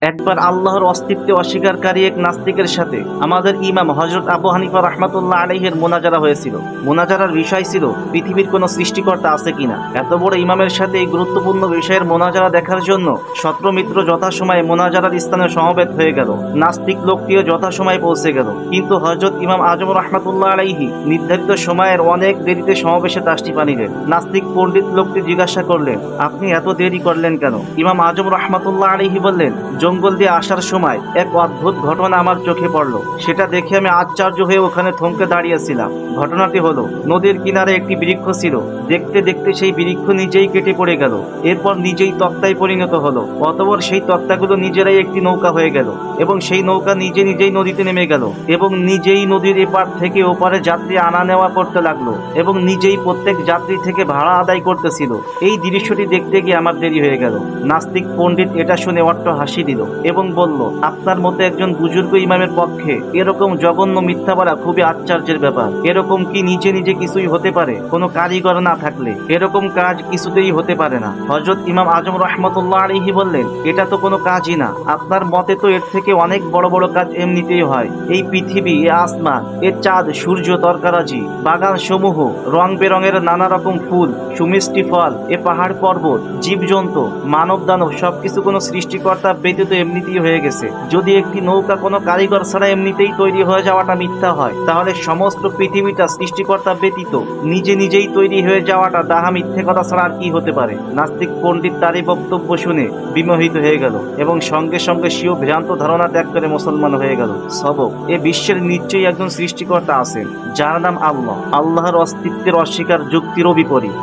একবার আল্লাহর অস্তিত্বে অস্বীকারী এক নাস্তিকের সাথে আমাদের ইমাম হযরত আবু হানিফা রাহমাতুল্লাহ আলাইহির মুনাজারা হয়েছিল। মুনাজারার বিষয় ছিল পৃথিবীর কোনো সৃষ্টিকর্তা আছে কিনা। এত বড় ইমামের সাথে এই গুরুত্বপূর্ণ বিষয়ের মুনাজারা দেখার জন্য শত্রু মিত্র যথাসময়ে মুনাজারার স্থানে সমবেত হয়ে গেল। নাস্তিক লোকটিও যথাসময়ে পৌঁছে গেল, কিন্তু হযরত ইমাম আজম রাহমাতুল্লাহ আলাইহি নির্ধারিত সময়ের অনেক দেরিতে সমাবেশে তাশরিফ আনিলেন। নাস্তিক পণ্ডিত লোকটি জিজ্ঞাসা করলেন, আপনি এত দেরি করলেন কেন? ইমাম আজম রাহমাতুল্লাহ আলাইহি বললেন, জঙ্গল দিয়ে আসার সময় এক অদ্ভুত ঘটনা আমার চোখে পড়ল। সেটা দেখে আমি আশ্চর্য হয়ে ওখানে থমকে দাঁড়িয়েছিলাম। ঘটনাটি হলো, নদীর কিনারে একটি বৃক্ষ ছিল। দেখতে দেখতে সেই বৃক্ষ নিজেই কেটে পড়ে গেল, এরপর নিজেই তক্তায় পরিণত হলো। অতঃপর সেই তক্তাগুলো নিজেরাই একটি নৌকা হয়ে গেল এবং সেই নৌকা নিজেই নদীতে নেমে গেল এবং নিজেই নদীর এপার থেকে ওপারে যাত্রী আনা নেওয়া করতে লাগলো এবং নিজেই প্রত্যেক যাত্রী থেকে ভাড়া আদায় করতেছিল। এই দৃশ্যটি দেখতে গিয়ে আমার দেরি হয়ে গেল। নাস্তিক পণ্ডিত এটা শুনে অট্ট হাসি দিল এবং বলল, আপনার মতো একজন বুজুর্গ ইমামের পক্ষে এরকম জঘন্য মিথ্যা বলা খুবই আশ্চর্যের ব্যাপার। এরকম কি নিজে নিজে কিছুই হতে পারে? কোনো কারিগর না থাকলে এরকম কাজ কিছুতেই হতে পারে না। হযরত ইমাম আজম রাহমাতুল্লাহ আলাইহি বললেন, এটা তো কোনো কাজই না। আপনার মতে তো এর থেকে অনেক বড় বড় কাজ এমনিতেই হয়। এই পৃথিবী, এ আসমান, এ চাঁদ, সূর্য, তরকারাজি, বাগান সমূহ, রং বেরঙের নানা রকম ফুল, সুমিষ্টি ফল, এ পাহাড় পর্বত, জীবজন্তু, মানব দানব সবকিছু কোনো সৃষ্টিকর্তা ব্যতীত এমনিতেই হয়ে গেছে। যদি একটি নৌকা কোনো কারিগর ছাড়া এমনিতেই তৈরি হয়ে যাওয়াটা মিথ্যা হয়, তাহলে সমস্ত পৃথিবীটা সৃষ্টিকর্তা ব্যতীত নিজেই তৈরি হয়ে যাওয়াটা তাহা মিথ্যে কথা ছাড়া আর কি হতে পারে? নাস্তিক পণ্ডিত তার এই বক্তব্য শুনে বিমোহিত হয়ে গেল এবং সঙ্গে সঙ্গে সেও ভ্রান্ত ধারণা ত্যাগ করে মুসলমান হয়ে গেল। সবক, এ বিশ্বের নিশ্চয়ই একজন সৃষ্টিকর্তা আছেন যার নাম আল্লাহ। আল্লাহর অস্তিত্বের অস্বীকার যুক্তিরও বিপরীত।